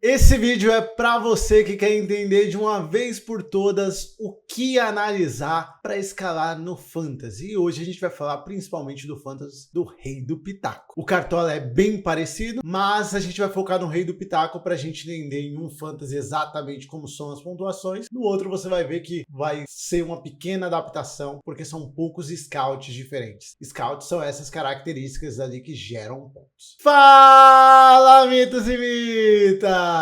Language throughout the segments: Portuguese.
Esse vídeo é para você que quer entender de uma vez por todas o que analisar para escalar no Fantasy. E hoje a gente vai falar principalmente do Fantasy do Rei do Pitaco. O Cartola é bem parecido, mas a gente vai focar no Rei do Pitaco para a gente entender em um Fantasy exatamente como são as pontuações. No outro você vai ver que vai ser uma pequena adaptação, porque são poucos scouts diferentes. Scouts são essas características ali que geram pontos. Fala, mitos e mitas!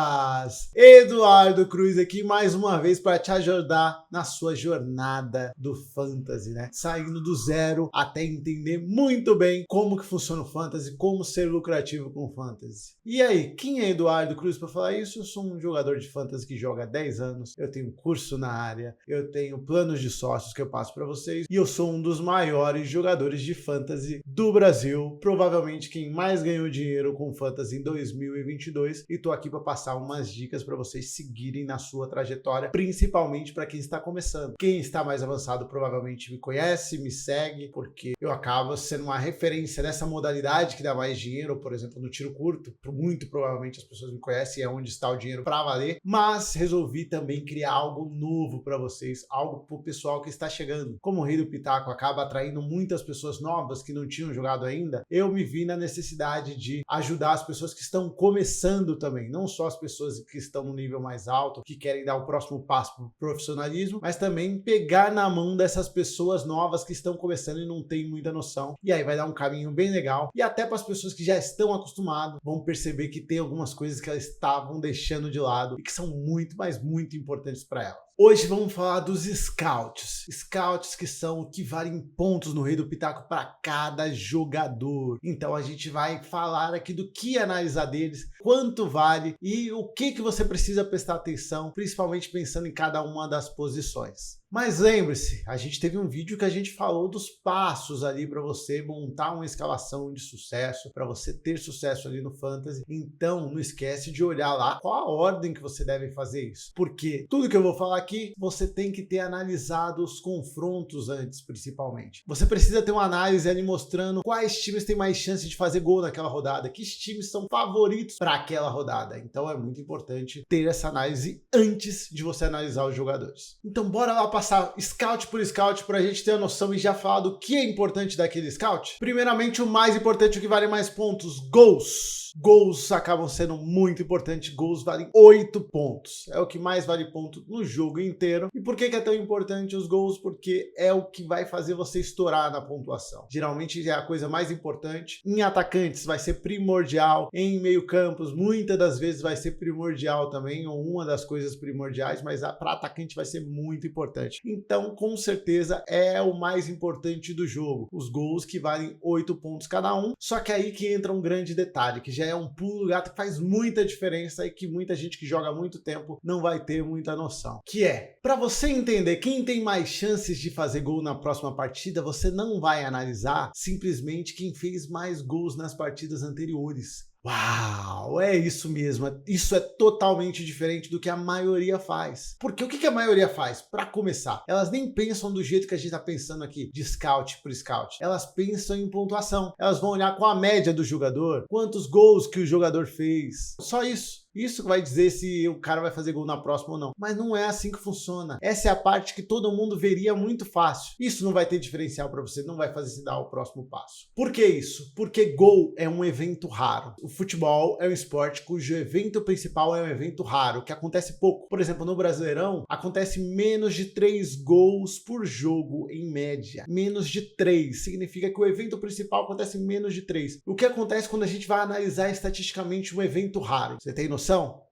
Eduardo Cruz aqui mais uma vez para te ajudar na sua jornada do Fantasy, né? Saindo do zero até entender muito bem como que funciona o Fantasy, como ser lucrativo com o Fantasy. E aí, quem é Eduardo Cruz para falar isso? Eu sou um jogador de Fantasy que joga há 10 anos, eu tenho curso na área, eu tenho planos de sócios que eu passo para vocês e eu sou um dos maiores jogadores de Fantasy do Brasil, provavelmente quem mais ganhou dinheiro com Fantasy em 2022, e tô aqui para passar umas dicas para vocês seguirem na sua trajetória, principalmente para quem está começando. Quem está mais avançado provavelmente me conhece, me segue, porque eu acabo sendo uma referência nessa modalidade que dá mais dinheiro, por exemplo, no tiro curto. Muito provavelmente as pessoas me conhecem, é onde está o dinheiro para valer, mas resolvi também criar algo novo para vocês, algo para o pessoal que está chegando. Como o Rei do Pitaco acaba atraindo muitas pessoas novas que não tinham jogado ainda, eu me vi na necessidade de ajudar as pessoas que estão começando também, não só as pessoas que estão no nível mais alto, que querem dar o próximo passo para o profissionalismo, mas também pegar na mão dessas pessoas novas que estão começando e não têm muita noção. E aí vai dar um caminho bem legal. E até para as pessoas que já estão acostumadas, vão perceber que tem algumas coisas que elas estavam deixando de lado e que são muito, mas muito importantes para elas. Hoje vamos falar dos scouts. Scouts que são o que valem pontos no Rei do Pitaco para cada jogador. Então a gente vai falar aqui do que analisar deles, quanto vale e o que você precisa prestar atenção, principalmente pensando em cada uma das posições. Mas lembre-se, a gente teve um vídeo que a gente falou dos passos ali para você montar uma escalação de sucesso, para você ter sucesso ali no Fantasy. Então não esquece de olhar lá qual a ordem que você deve fazer isso. Porque tudo que eu vou falar aqui, você tem que ter analisado os confrontos antes, principalmente. Você precisa ter uma análise ali mostrando quais times têm mais chance de fazer gol naquela rodada, que times são favoritos para aquela rodada. Então é muito importante ter essa análise antes de você analisar os jogadores. Então bora lá passar scout por scout para a gente ter a noção e já falar do que é importante daquele scout. Primeiramente, o mais importante, o que vale mais pontos, gols. Gols acabam sendo muito importantes, gols valem 8 pontos, é o que mais vale ponto no jogo inteiro. E por que é tão importante os gols? Porque é o que vai fazer você estourar na pontuação. Geralmente é a coisa mais importante. Em atacantes vai ser primordial, em meio campos muitas das vezes vai ser primordial também, ou uma das coisas primordiais, mas para atacante vai ser muito importante. Então com certeza é o mais importante do jogo, os gols que valem 8 pontos cada um. Só que aí que entra um grande detalhe, que já é um pulo do gato que faz muita diferença e que muita gente que joga há muito tempo não vai ter muita noção. Que é, para você entender quem tem mais chances de fazer gol na próxima partida, você não vai analisar simplesmente quem fez mais gols nas partidas anteriores. Uau, é isso mesmo, isso é totalmente diferente do que a maioria faz. Porque o que a maioria faz? Para começar, elas nem pensam do jeito que a gente está pensando aqui, de scout por scout. Elas pensam em pontuação, elas vão olhar qual a média do jogador, quantos gols que o jogador fez, só isso. Isso vai dizer se o cara vai fazer gol na próxima ou não. Mas não é assim que funciona. Essa é a parte que todo mundo veria muito fácil. Isso não vai ter diferencial para você, não vai fazer você dar o próximo passo. Por que isso? Porque gol é um evento raro. O futebol é um esporte cujo evento principal é um evento raro, que acontece pouco. Por exemplo, no Brasileirão, acontece menos de 3 gols por jogo, em média. Menos de 3. Significa que o evento principal acontece em menos de 3. O que acontece quando a gente vai analisar estatisticamente um evento raro? Você tem noção?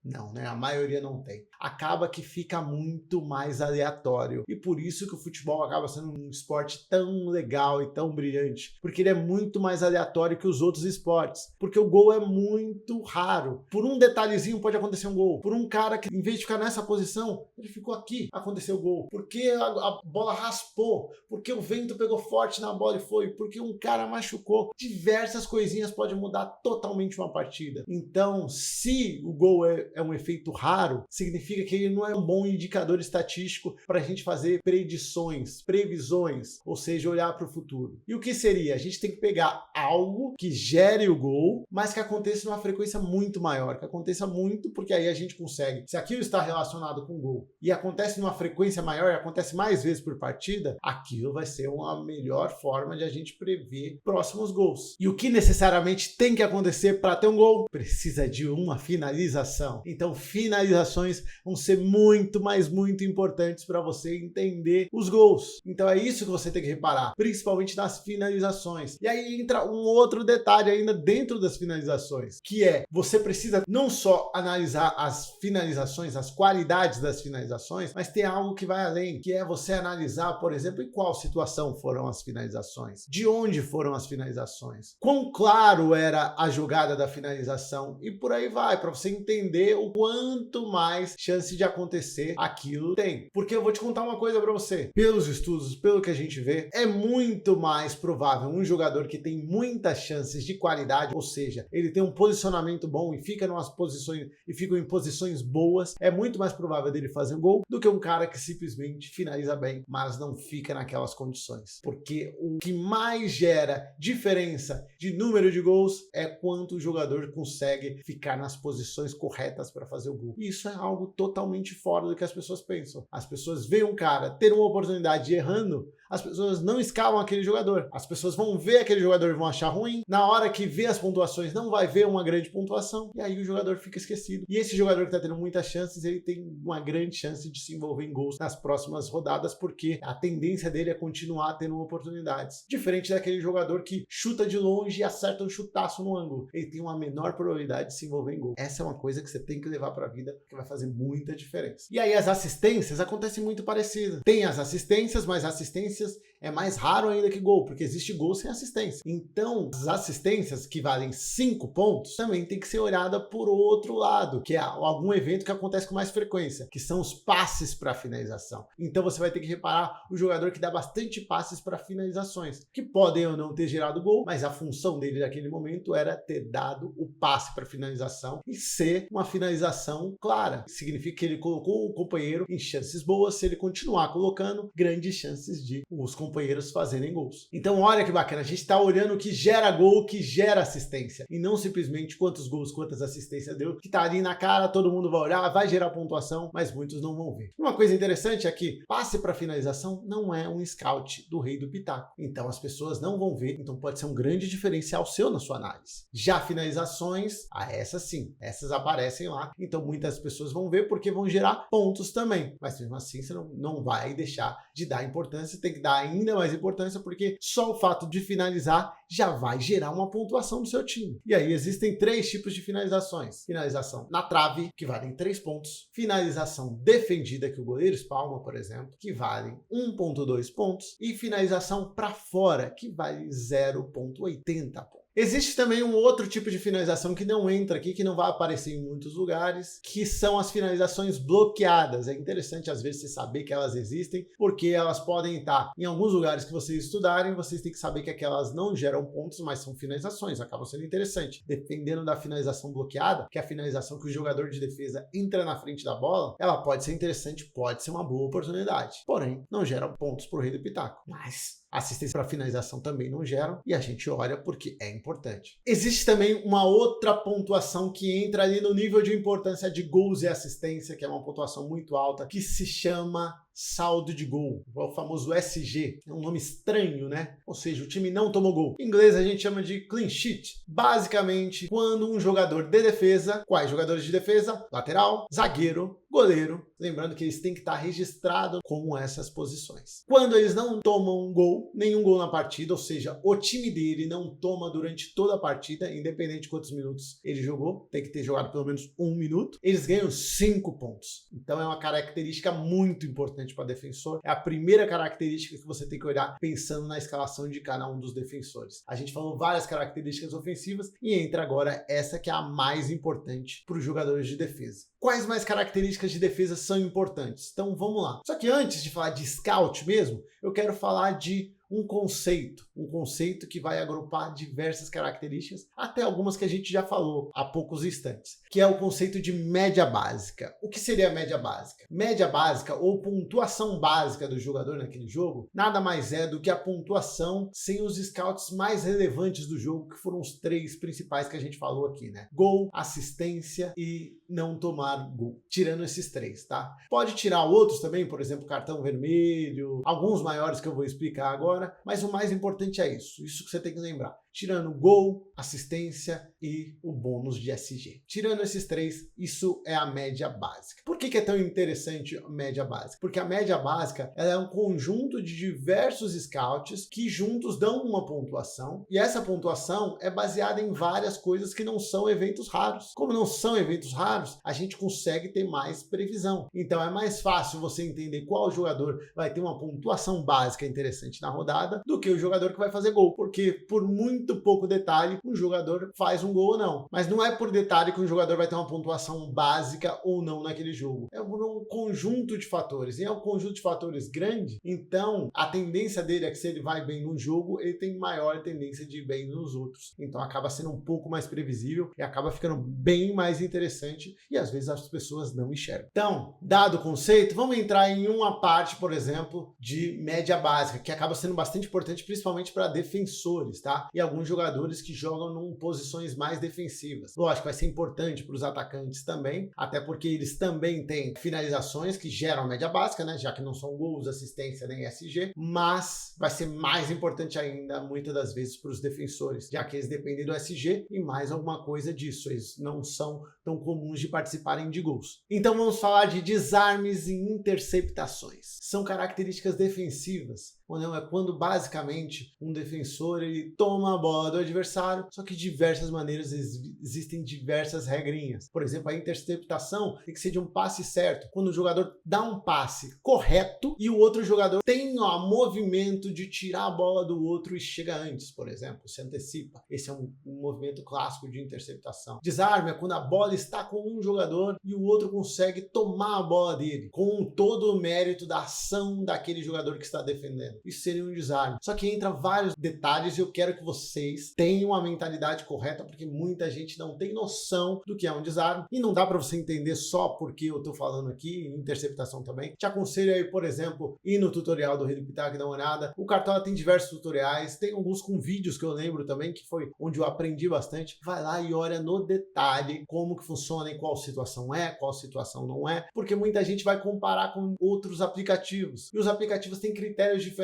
Não, né? A maioria não tem. Acaba que fica muito mais aleatório. E por isso que o futebol acaba sendo um esporte tão legal e tão brilhante. Porque ele é muito mais aleatório que os outros esportes. Porque o gol é muito raro. Por um detalhezinho pode acontecer um gol. Por um cara que, em vez de ficar nessa posição, ele ficou aqui, aconteceu o gol. Porque a bola raspou. Porque o vento pegou forte na bola e foi. Porque um cara machucou. Diversas coisinhas podem mudar totalmente uma partida. Então, se o gol é é um efeito raro, significa que ele não é um bom indicador estatístico para a gente fazer predições, previsões, ou seja, olhar para o futuro. E o que seria? A gente tem que pegar algo que gere o gol, mas que aconteça numa frequência muito maior, que aconteça muito, porque aí a gente consegue. Se aquilo está relacionado com gol e acontece numa frequência maior, acontece mais vezes por partida, aquilo vai ser uma melhor forma de a gente prever próximos gols. E o que necessariamente tem que acontecer para ter um gol? Precisa de uma finalização. Então, finalizações vão ser muito, mas muito importantes para você entender os gols. Então é isso que você tem que reparar, principalmente nas finalizações. E aí entra um outro detalhe ainda dentro das finalizações, que é, você precisa não só analisar as finalizações, as qualidades das finalizações, mas tem algo que vai além, que é você analisar, por exemplo, em qual situação foram as finalizações, de onde foram as finalizações, quão claro era a jogada da finalização e por aí vai, para você entender o quanto mais chance de acontecer aquilo tem. Porque eu vou te contar uma coisa para você, pelos estudos, pelo que a gente vê, é muito mais provável um jogador que tem muitas chances de qualidade, ou seja, ele tem um posicionamento bom e fica em posições boas, é muito mais provável dele fazer um gol do que um cara que simplesmente finaliza bem, mas não fica naquelas condições. Porque o que mais gera diferença de número de gols é quanto o jogador consegue ficar nas posições corretas para fazer o gol. E isso é algo totalmente fora do que as pessoas pensam. As pessoas veem um cara ter uma oportunidade errando, as pessoas não escalam aquele jogador. As pessoas vão ver aquele jogador e vão achar ruim. Na hora que vê as pontuações, não vai ver uma grande pontuação. E aí o jogador fica esquecido. E esse jogador que está tendo muitas chances, ele tem uma grande chance de se envolver em gols nas próximas rodadas, porque a tendência dele é continuar tendo oportunidades. Diferente daquele jogador que chuta de longe e acerta um chutaço no ângulo. Ele tem uma menor probabilidade de se envolver em gol. Essa é uma coisa que você tem que levar para a vida, que vai fazer muita diferença. E aí as assistências acontecem muito parecido. Tem as assistências, mas assistências é mais raro ainda que gol, porque existe gol sem assistência. Então, as assistências que valem 5 pontos também tem que ser olhada por outro lado, que é algum evento que acontece com mais frequência, que são os passes para finalização. Então você vai ter que reparar o jogador que dá bastante passes para finalizações, que podem ou não ter gerado gol, mas a função dele naquele momento era ter dado o passe para finalização e ser uma finalização clara. Significa que ele colocou o companheiro em chances boas, se ele continuar colocando, grandes chances de os companheiros fazerem gols. Então olha que bacana, a gente está olhando o que gera gol, o que gera assistência, e não simplesmente quantos gols, quantas assistências deu, que tá ali na cara, todo mundo vai olhar, vai gerar pontuação, mas muitos não vão ver. Uma coisa interessante é que passe para finalização não é um scout do Rei do Pitaco, então as pessoas não vão ver, então pode ser um grande diferencial seu na sua análise. Já finalizações, essas sim, essas aparecem lá, então muitas pessoas vão ver porque vão gerar pontos também, mas mesmo assim você não vai deixar de dar importância, tem que dar ainda mais importância, porque só o fato de finalizar já vai gerar uma pontuação do seu time. E aí existem 3 tipos de finalizações. Finalização na trave, que valem 3 pontos. Finalização defendida, que o goleiro espalma, por exemplo, que valem 1,2 pontos. E finalização para fora, que vale 0,80 pontos. Existe também um outro tipo de finalização que não entra aqui, que não vai aparecer em muitos lugares, que são as finalizações bloqueadas. É interessante às vezes você saber que elas existem, porque elas podem estar em alguns lugares que vocês estudarem, vocês têm que saber que aquelas não geram pontos, mas são finalizações, acabam sendo interessante. Dependendo da finalização bloqueada, que é a finalização que o jogador de defesa entra na frente da bola, ela pode ser interessante, pode ser uma boa oportunidade. Porém, não gera pontos para o Rei do Pitaco. Mas assistência para finalização também não geram, e a gente olha porque é importante. Existe também uma outra pontuação que entra ali no nível de importância de gols e assistência, que é uma pontuação muito alta, que se chama saldo de gol, o famoso SG. É um nome estranho, né? Ou seja, o time não tomou gol. Em inglês a gente chama de clean sheet. Basicamente, quando um jogador de defesa, quais jogadores de defesa? Lateral, zagueiro, goleiro. Lembrando que eles têm que estar registrados como essas posições. Quando eles não tomam um gol, nenhum gol na partida, ou seja, o time dele não toma durante toda a partida, independente de quantos minutos ele jogou, tem que ter jogado pelo menos 1 minuto, eles ganham 5 pontos. Então é uma característica muito importante para defensor. É a primeira característica que você tem que olhar pensando na escalação de cada um dos defensores. A gente falou várias características ofensivas e entra agora essa que é a mais importante para os jogadores de defesa. Quais mais características de defesa são importantes? Então vamos lá. Só que antes de falar de scout mesmo, eu quero falar de um conceito que vai agrupar diversas características, até algumas que a gente já falou há poucos instantes, que é o conceito de média básica. O que seria a média básica? Média básica ou pontuação básica do jogador naquele jogo nada mais é do que a pontuação sem os scouts mais relevantes do jogo, que foram os 3 principais que a gente falou aqui, né? Gol, assistência e não tomar gol. Tirando esses 3, tá? Pode tirar outros também, por exemplo, cartão vermelho, alguns maiores que eu vou explicar agora, mas o mais importante é isso que você tem que lembrar. Tirando gol, assistência e o bônus de SG. Tirando esses 3, isso é a média básica. Por que é tão interessante a média básica? Porque a média básica ela é um conjunto de diversos scouts que juntos dão uma pontuação, e essa pontuação é baseada em várias coisas que não são eventos raros. Como não são eventos raros, a gente consegue ter mais previsão. Então é mais fácil você entender qual jogador vai ter uma pontuação básica interessante na rodada do que o jogador que vai fazer gol, porque por muito pouco detalhe um jogador faz um gol ou não. Mas não é por detalhe que um jogador vai ter uma pontuação básica ou não naquele jogo. É um conjunto de fatores. E é um conjunto de fatores grande, então a tendência dele é que se ele vai bem num jogo, ele tem maior tendência de ir bem nos outros. Então acaba sendo um pouco mais previsível e acaba ficando bem mais interessante e às vezes as pessoas não enxergam. Então, dado o conceito, vamos entrar em uma parte, por exemplo, de média básica, que acaba sendo bastante importante, principalmente para defensores, tá? E alguns jogadores que jogam em posições mais defensivas. Lógico, vai ser importante para os atacantes também, até porque eles também têm finalizações que geram média básica, né? Já que não são gols, assistência nem SG, mas vai ser mais importante ainda, muitas das vezes, para os defensores, já que eles dependem do SG e mais alguma coisa disso. Eles não são tão comuns de participarem de gols. Então vamos falar de desarmes e interceptações. São características defensivas, ou não, é quando basicamente um defensor ele toma a bola do adversário, só que de diversas maneiras existem diversas regrinhas. Por exemplo, a interceptação tem que ser de um passe certo, quando o jogador dá um passe correto e o outro jogador tem o movimento de tirar a bola do outro e chega antes, por exemplo, se antecipa. Esse é um movimento clássico de interceptação. Desarme é quando a bola está com um jogador e o outro consegue tomar a bola dele, com todo o mérito da ação daquele jogador que está defendendo. Isso seria um desarme. Só que entra vários detalhes e eu quero que vocês tenham a mentalidade correta, porque muita gente não tem noção do que é um desarme e não dá para você entender só porque eu tô falando aqui, interceptação também. Te aconselho aí, por exemplo, ir no tutorial do Rei do Pitaco e dar uma olhada. O Cartola tem diversos tutoriais, tem alguns com vídeos que eu lembro também, que foi onde eu aprendi bastante. Vai lá e olha no detalhe como que funciona, em qual situação é, qual situação não é, porque muita gente vai comparar com outros aplicativos. E os aplicativos têm critérios diferentes.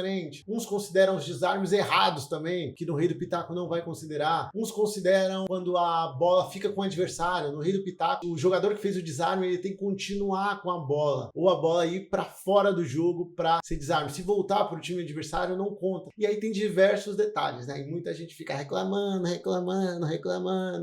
Uns consideram os desarmes errados também, que no Rei do Pitaco não vai considerar. Uns consideram quando a bola fica com o adversário. No Rei do Pitaco, o jogador que fez o desarme, ele tem que continuar com a bola, ou a bola ir para fora do jogo para ser desarme. Se voltar para o time adversário, não conta. E aí tem diversos detalhes, né? E muita gente fica reclamando,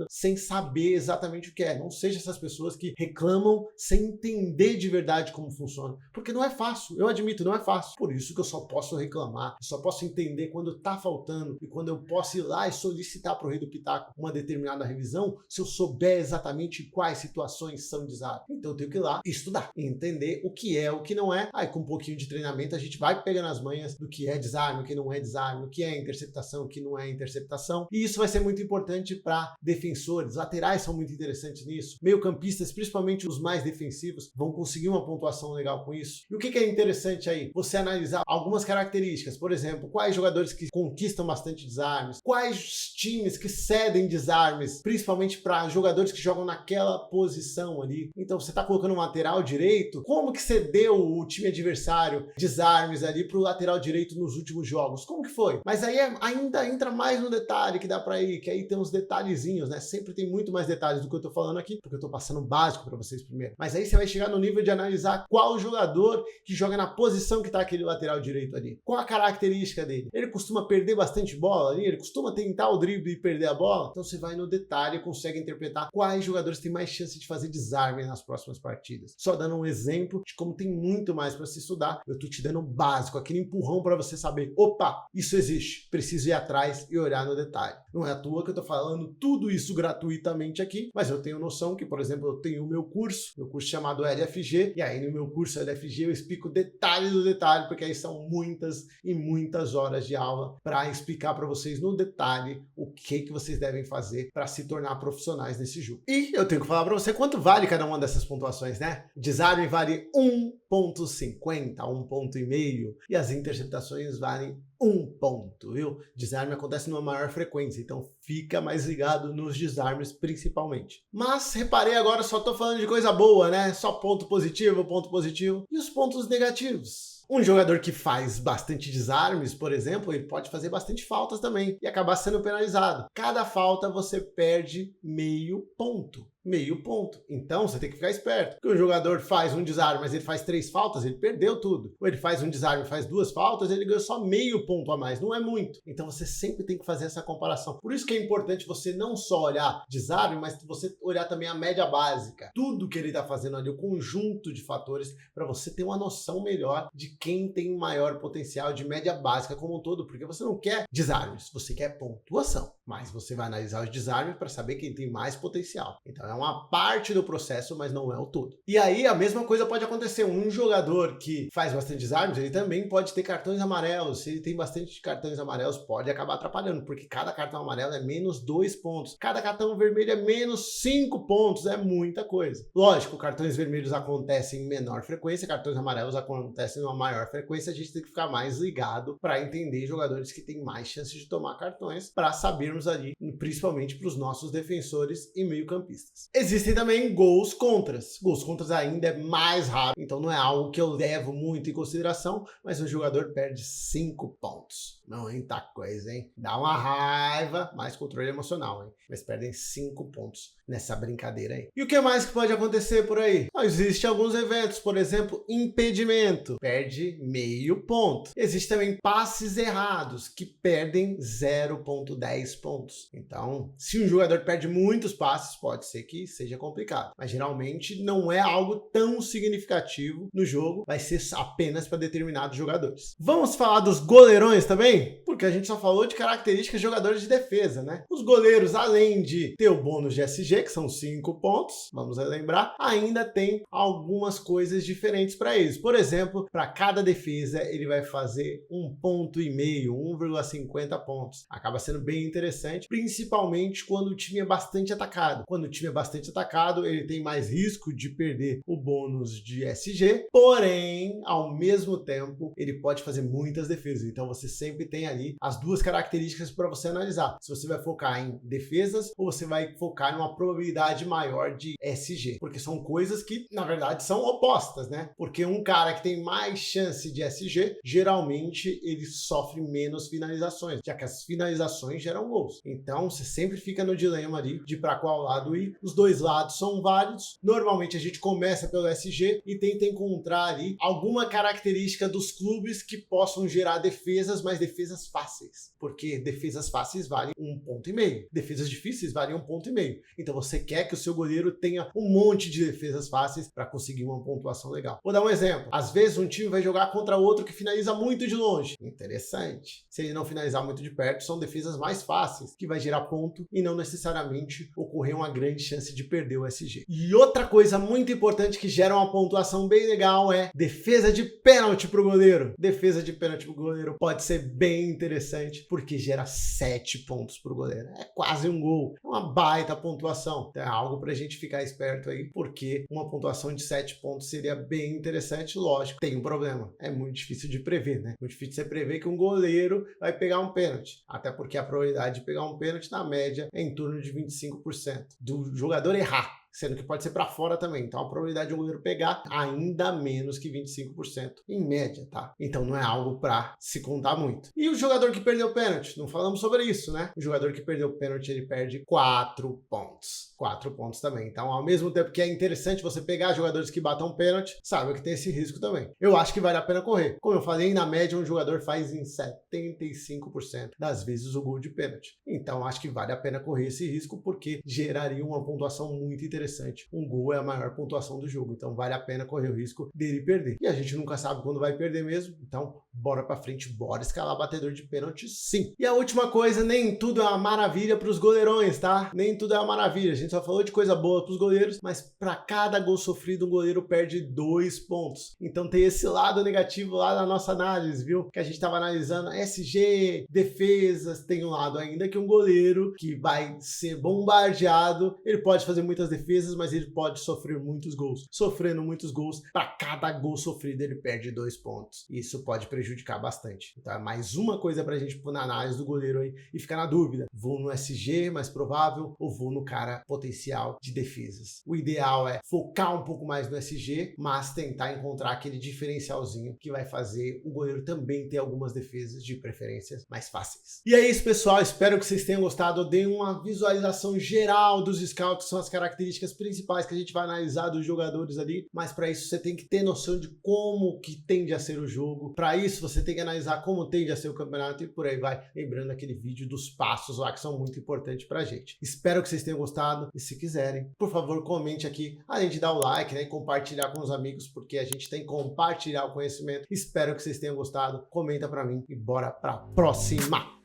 sem saber exatamente o que é. Não seja essas pessoas que reclamam sem entender de verdade como funciona. Porque não é fácil. Eu admito, não é fácil. Por isso que eu só posso reclamar, eu só posso entender quando tá faltando e quando eu posso ir lá e solicitar para o Rei do Pitaco uma determinada revisão, se eu souber exatamente quais situações são desarme. Então eu tenho que ir lá estudar, entender o que é, o que não é. Aí com um pouquinho de treinamento a gente vai pegando as manhas do que é desarme, o que não é desarme, o que é interceptação, o que não é interceptação. E isso vai ser muito importante para defensores. Laterais são muito interessantes nisso. Meio-campistas, principalmente os mais defensivos, vão conseguir uma pontuação legal com isso. E o que é interessante aí? Você analisar algumas características. Por exemplo, quais jogadores que conquistam bastante desarmes, quais times que cedem desarmes, principalmente para jogadores que jogam naquela posição ali. Então você está colocando um lateral direito, como que cedeu o time adversário desarmes ali para o lateral direito nos últimos jogos? Como que foi? Mas aí ainda entra mais no detalhe que dá para ir, que aí tem uns detalhezinhos, né? Sempre tem muito mais detalhes do que eu tô falando aqui, porque eu tô passando o básico para vocês primeiro. Mas aí você vai chegar no nível de analisar qual jogador que joga na posição que tá aquele lateral direito ali. Qual a característica dele? Ele costuma perder bastante bola ali? Ele costuma tentar o drible e perder a bola? Então você vai no detalhe e consegue interpretar quais jogadores têm mais chance de fazer desarme nas próximas partidas. Só dando um exemplo de como tem muito mais para se estudar, eu tô te dando o básico, aquele empurrão para você saber, opa, isso existe, preciso ir atrás e olhar no detalhe. Não é à toa que eu tô falando tudo isso gratuitamente aqui, mas eu tenho noção que, por exemplo, eu tenho o meu curso chamado LFG, e aí no meu curso LFG eu explico detalhe do detalhe, porque aí são muitas muitas e muitas horas de aula para explicar para vocês no detalhe o que vocês devem fazer para se tornar profissionais nesse jogo. E eu tenho que falar para você quanto vale cada uma dessas pontuações, né? Desarme vale 1,50, 1,5 e as interceptações valem 1 ponto, viu? Desarme acontece numa maior frequência, então fica mais ligado nos desarmes principalmente. Mas reparei agora, só tô falando de coisa boa, né? Só ponto positivo. E os pontos negativos? Um jogador que faz bastante desarmes, por exemplo, ele pode fazer bastante faltas também e acabar sendo penalizado. Cada falta você perde meio ponto. Então você tem que ficar esperto. Porque o jogador faz um desarme, mas ele faz 3 faltas, ele perdeu tudo. Ou ele faz um desarme e faz 2 faltas, ele ganhou só meio ponto a mais. Não é muito. Então você sempre tem que fazer essa comparação. Por isso que é importante você não só olhar desarme, mas você olhar também a média básica. Tudo que ele está fazendo ali, o conjunto de fatores, para você ter uma noção melhor de quem tem maior potencial de média básica como um todo. Porque você não quer desarmes, você quer pontuação. Mas você vai analisar os desarmes para saber quem tem mais potencial. Então é uma parte do processo, mas não é o todo. E aí a mesma coisa pode acontecer. Um jogador que faz bastante desarmes, ele também pode ter cartões amarelos. Se ele tem bastante cartões amarelos, pode acabar atrapalhando, porque cada cartão amarelo é menos 2 pontos. Cada cartão vermelho é menos 5 pontos. É muita coisa. Lógico, cartões vermelhos acontecem em menor frequência, cartões amarelos acontecem em uma maior frequência. A gente tem que ficar mais ligado para entender jogadores que têm mais chances de tomar cartões, para sabermos ali, principalmente para os nossos defensores e meio-campistas. Existem também gols contras. Gols contras ainda é mais raro, então não é algo que eu levo muito em consideração, mas o jogador perde 5 pontos. Não é muita coisa, hein? Dá uma raiva, mais controle emocional, hein? Mas perdem 5 pontos nessa brincadeira aí. E o que mais que pode acontecer por aí? Existem alguns eventos, por exemplo, impedimento, perde meio ponto. Existem também passes errados, que perdem 0,10 pontos. Então, se um jogador perde muitos passes, pode ser que seja complicado. Mas geralmente não é algo tão significativo no jogo, vai ser apenas para determinados jogadores. Vamos falar dos goleirões também? Porque a gente só falou de características de jogadores de defesa, né? Os goleiros, além de ter o bônus de SG, que são 5 pontos, vamos lembrar, ainda tem algumas coisas diferentes para eles. Por exemplo, para cada defesa ele vai fazer 1,5 ponto, 1,50 pontos. Acaba sendo bem interessante, principalmente quando o time é bastante atacado. Quando o time é bastante atacado, ele tem mais risco de perder o bônus de SG, porém, ao mesmo tempo, ele pode fazer muitas defesas. Então você sempre tem ali as duas características para você analisar. Se você vai focar em defesas ou você vai focar em uma probabilidade maior de SG, porque são coisas que, na verdade, são opostas, né? Porque um cara que tem mais chance de SG, geralmente ele sofre menos finalizações, já que as finalizações geram gols. Então, você sempre fica no dilema ali de para qual lado ir. Os dois lados são válidos. Normalmente a gente começa pelo SG e tenta encontrar ali alguma característica dos clubes que possam gerar defesas, mas defesas fáceis, porque defesas fáceis valem 1,5 ponto, defesas difíceis valem 1,5 ponto. Então você quer que o seu goleiro tenha um monte de defesas fáceis para conseguir uma pontuação legal. Vou dar um exemplo. Às vezes um time vai jogar contra outro que finaliza muito de longe. Interessante. Se ele não finalizar muito de perto, são defesas mais fáceis, que vai gerar ponto e não necessariamente ocorrer uma grande chance de perder o SG. E outra coisa muito importante que gera uma pontuação bem legal é defesa de pênalti para o goleiro. Defesa de pênalti para o goleiro pode ser bem interessante, porque gera 7 pontos para o goleiro. É quase um gol. É uma baita pontuação. Então é algo para a gente ficar esperto aí, porque uma pontuação de 7 pontos seria bem interessante. Lógico, tem um problema. É muito difícil de prever, né? Muito difícil você prever que um goleiro vai pegar um pênalti. Até porque a probabilidade de pegar um pênalti, na média, é em torno de 25% do jogador errar, sendo que pode ser para fora também. Então a probabilidade de um goleiro pegar ainda menos que 25% em média, tá? Então não é algo para se contar muito. E o jogador que perdeu o pênalti? Não falamos sobre isso, né? O jogador que perdeu o pênalti, ele perde 4 pontos. 4 pontos também. Então, ao mesmo tempo que é interessante você pegar jogadores que batam pênalti, sabe que tem esse risco também. Eu acho que vale a pena correr. Como eu falei, na média um jogador faz em 75% das vezes o gol de pênalti. Então, acho que vale a pena correr esse risco, porque geraria uma pontuação muito interessante interessante. Um gol é a maior pontuação do jogo, então vale a pena correr o risco dele perder. E a gente nunca sabe quando vai perder mesmo, então bora pra frente, bora escalar batedor de pênalti sim. E a última coisa, nem tudo é uma maravilha pros goleirões, tá? Nem tudo é uma maravilha, a gente só falou de coisa boa pros goleiros, mas pra cada gol sofrido, um goleiro perde 2 pontos. Então tem esse lado negativo lá na nossa análise, viu? Que a gente tava analisando SG, defesas, tem um lado ainda que um goleiro que vai ser bombardeado, ele pode fazer muitas defesas, mas ele pode sofrer muitos gols. Sofrendo muitos gols, para cada gol sofrido ele perde 2 pontos. Isso pode prejudicar bastante. Então é mais uma coisa pra gente pôr na análise do goleiro aí e ficar na dúvida. Vou no SG, mais provável, ou vou no cara potencial de defesas? O ideal é focar um pouco mais no SG, mas tentar encontrar aquele diferencialzinho que vai fazer o goleiro também ter algumas defesas de preferências mais fáceis. E é isso, pessoal. Espero que vocês tenham gostado. Eu dei uma visualização geral dos scouts, que são as características principais que a gente vai analisar dos jogadores ali, mas para isso você tem que ter noção de como que tende a ser o jogo. Para isso você tem que analisar como tende a ser o campeonato e por aí vai, lembrando aquele vídeo dos passos lá que são muito importantes pra gente. Espero que vocês tenham gostado e se quiserem, por favor, comente aqui, além de dar o like, né, e compartilhar com os amigos, porque a gente tem que compartilhar o conhecimento. Espero que vocês tenham gostado. Comenta pra mim e bora pra próxima!